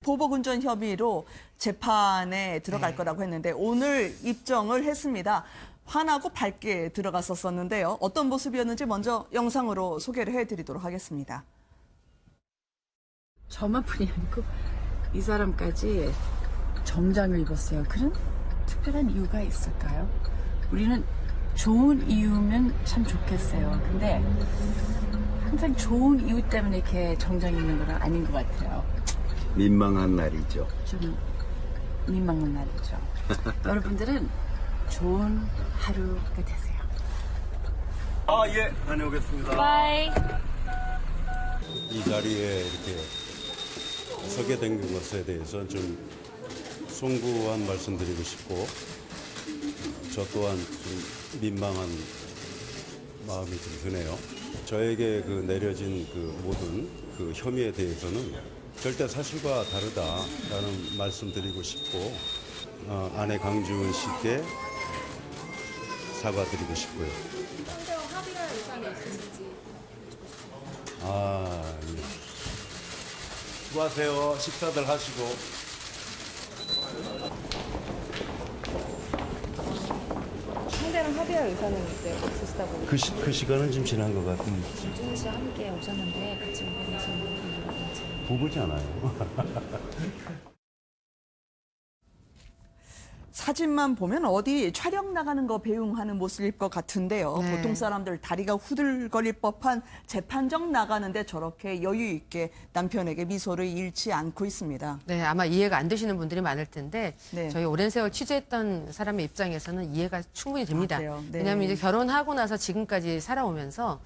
보복운전 혐의로 재판에 들어갈 거라고 했는데 오늘 입정을 했습니다. 환하고 밝게 들어갔었는데요. 어떤 모습이었는지 먼저 영상으로 소개를 해드리도록 하겠습니다. 저만뿐이 아니고 이 사람까지 정장을 입었어요. 그런 특별한 이유가 있을까요? 우리는 좋은 이유면 참 좋겠어요. 근데 항상 좋은 이유 때문에 이렇게 정장 입는 건 아닌 것 같아요. 민망한 날이죠. 좀 민망한 날이죠. 여러분들은 좋은 하루가 되세요. 예, 다녀오겠습니다. 바이. 이 자리에 이렇게 서게 된 것에 대해서 좀 송구한 말씀드리고 싶고 저 또한 좀 민망한 마음이 좀 드네요. 저에게 그 내려진 그 모든 그 혐의에 대해서는 절대 사실과 다르다라는 말씀드리고 싶고 아내 강주은 씨께 사과드리고 싶고요. 상대와 합의할 의사가 있으신지. 예. 수고하세요. 식사들 하시고. 상대랑 합의할 의사는 이제 없으시다고. 그 시간은 좀 지난 것 같은데. 김준희 씨와 함께 오셨는데 같이 오게 되신 이유가 부부잖아요. 사진만 보면 어디 촬영 나가는 거 배웅하는 모습일 것 같은데요. 네. 보통 사람들 다리가 후들거릴 법한 재판정 나가는데 저렇게 여유 있게 남편에게 미소를 잃지 않고 있습니다. 네, 아마 이해가 안 되시는 분들이 많을 텐데 네. 저희 오랜 세월 취재했던 사람의 입장에서는 이해가 충분히 됩니다. 그래요? 네. 왜냐하면 이제 결혼하고 나서 지금까지 살아오면서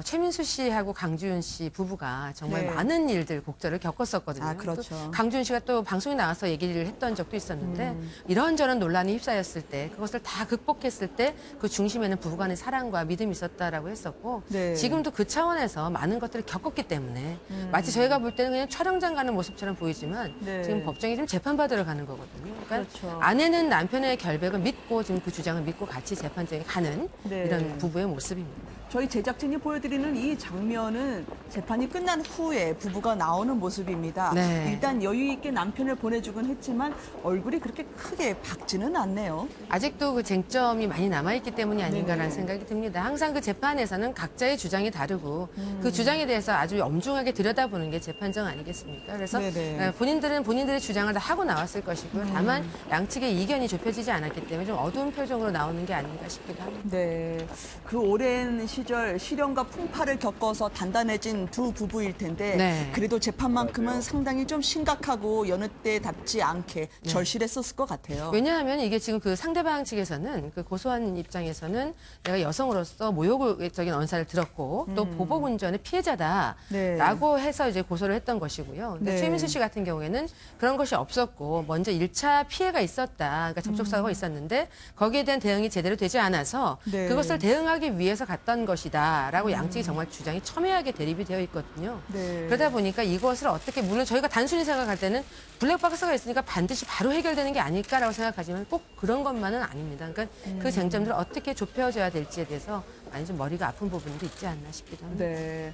최민수 씨하고 강주윤 씨 부부가 정말 네. 많은 일들, 곡절을 겪었었거든요. 아, 그렇죠. 또 강주윤 씨가 또 방송에 나와서 얘기를 했던 적도 있었는데 이런저런 논란이 휩싸였을 때 그것을 다 극복했을 때 그 중심에는 부부간의 사랑과 믿음이 있었다라고 했었고 네. 지금도 그 차원에서 많은 것들을 겪었기 때문에 마치 저희가 볼 때는 그냥 촬영장 가는 모습처럼 보이지만 네. 지금 법정에 지금 재판받으러 가는 거거든요. 그러니까 그렇죠. 아내는 남편의 결백을 믿고 지금 그 주장을 믿고 같이 재판장에 가는 네. 이런 부부의 모습입니다. 저희 제작진이 보여드리는 이 장면은 재판이 끝난 후에 부부가 나오는 모습입니다. 네. 일단 여유 있게 남편을 보내주곤 했지만 얼굴이 그렇게 크게 밝지는 않네요. 아직도 그 쟁점이 많이 남아있기 때문이 아닌가라는 네네. 생각이 듭니다. 항상 그 재판에서는 각자의 주장이 다르고 그 주장에 대해서 아주 엄중하게 들여다보는 게 재판정 아니겠습니까? 그래서 네네. 본인들은 본인들의 주장을 다 하고 나왔을 것이고요. 다만 양측의 이견이 좁혀지지 않았기 때문에 좀 어두운 표정으로 나오는 게 아닌가 싶기도 합니다. 네, 그 오랜 시절 시련과 풍파를 겪어서 단단해진 두 부부일 텐데 네. 그래도 재판만큼은 상당히 좀 심각하고 여느 때답지 않게 절실했었을 것 같아요. 왜냐하면 이게 지금 그 상대방 측에서는 그 고소한 입장에서는 내가 여성으로서 모욕적인 언사를 들었고 또 보복운전의 피해자다라고 해서 이제 고소를 했던 것이고요. 근데 네. 최민수 씨 같은 경우에는 그런 것이 없었고 먼저 1차 피해가 있었다. 그러니까 접촉사고가 있었는데 거기에 대한 대응이 제대로 되지 않아서 네. 그것을 대응하기 위해서 갔던 것이다라고 양측이 정말 주장이 첨예하게 대립이 되어 있거든요. 네. 그러다 보니까 이것을 어떻게 물론 저희가 단순히 생각할 때는 블랙박스가 있으니까 반드시 바로 해결되는 게 아닐까라고 생각하지만 꼭 그런 것만은 아닙니다. 그러니까 그 쟁점들을 어떻게 좁혀져야 될지에 대해서 많이 좀 머리가 아픈 부분도 있지 않나 싶기도 합니다. 네,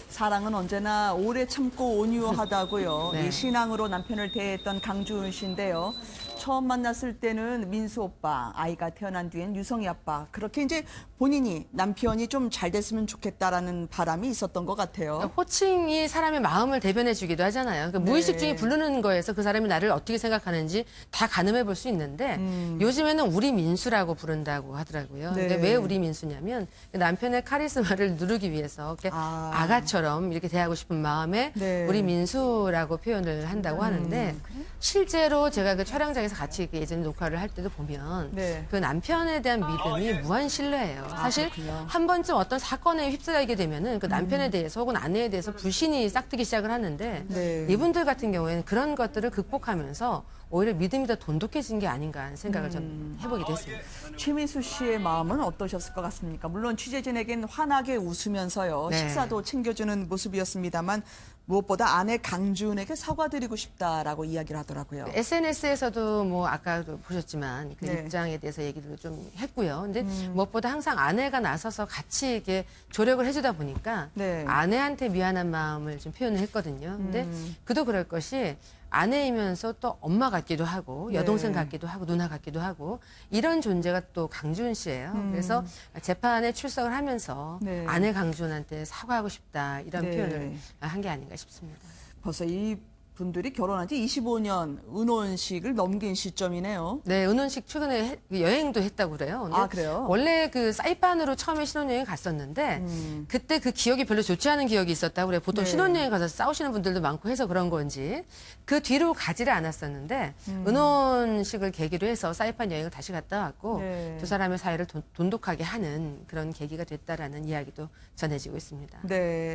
사랑은 언제나 오래 참고 온유하다고요. 네. 이 신앙으로 남편을 대했던 강주은 씨인데요. 처음 만났을 때는 민수 오빠, 아이가 태어난 뒤엔 유성이 아빠. 그렇게 이제 본인이 남편이 좀 잘 됐으면 좋겠다라는 바람이 있었던 것 같아요. 그러니까 호칭이 사람의 마음을 대변해 주기도 하잖아요. 그러니까 네. 무의식 중에 부르는 거에서 그 사람이 나를 어떻게 생각하는지 다 가늠해 볼 수 있는데 요즘에는 우리 민수라고 부른다고 하더라고요. 네. 근데 왜 우리 민수냐면 남편의 카리스마를 누르기 위해서 이렇게 아가처럼 이렇게 대하고 싶은 마음에 네. 우리 민수라고 표현을 한다고 하는데 실제로 제가 그 촬영장에서 같이 예전에 녹화를 할 때도 보면 네. 그 남편에 대한 믿음이 무한 신뢰예요. 사실 그렇군요. 한 번쯤 어떤 사건에 휩싸이게 되면은 그 남편에 대해서 혹은 아내에 대해서 불신이 싹트기 시작을 하는데 네. 이분들 같은 경우에는 그런 것들을 극복하면서 오히려 믿음이 더 돈독해진 게 아닌가 하는 생각을 좀 해보게 됐습니다. 최민수 씨의 마음은 어떠셨을 것 같습니까? 물론 취재진에겐 환하게 웃으면서요. 네. 식사도 챙겨주는 모습이었습니다만 무엇보다 아내 강주은에게 사과드리고 싶다라고 이야기를 하더라고요. SNS에서도 뭐 아까도 보셨지만 그 네. 입장에 대해서 얘기도 좀 했고요. 근데 무엇보다 항상 아내가 나서서 같이 이렇게 조력을 해주다 보니까 네. 아내한테 미안한 마음을 좀 표현을 했거든요. 근데 그도 그럴 것이 아내이면서 또 엄마 같기도 하고 네. 여동생 같기도 하고 누나 같기도 하고 이런 존재가 또 강준 씨예요. 그래서 재판에 출석을 하면서 네. 아내 강준한테 사과하고 싶다 이런 네. 표현을 한 게 아닌가 싶습니다. 벌써 이 분들이 결혼한 지 25년 은혼식을 넘긴 시점이네요. 네, 은혼식 최근에 여행도 했다고 그래요. 근데 아, 그래요? 원래 그 사이판으로 처음에 신혼여행 갔었는데 그때 그 기억이 별로 좋지 않은 기억이 있었다고 그래요. 보통 네. 신혼여행 가서 싸우시는 분들도 많고 해서 그런 건지 그 뒤로 가지를 않았었는데 은혼식을 계기로 해서 사이판 여행을 다시 갔다 왔고 네. 두 사람의 사이를 돈독하게 하는 그런 계기가 됐다라는 이야기도 전해지고 있습니다. 네.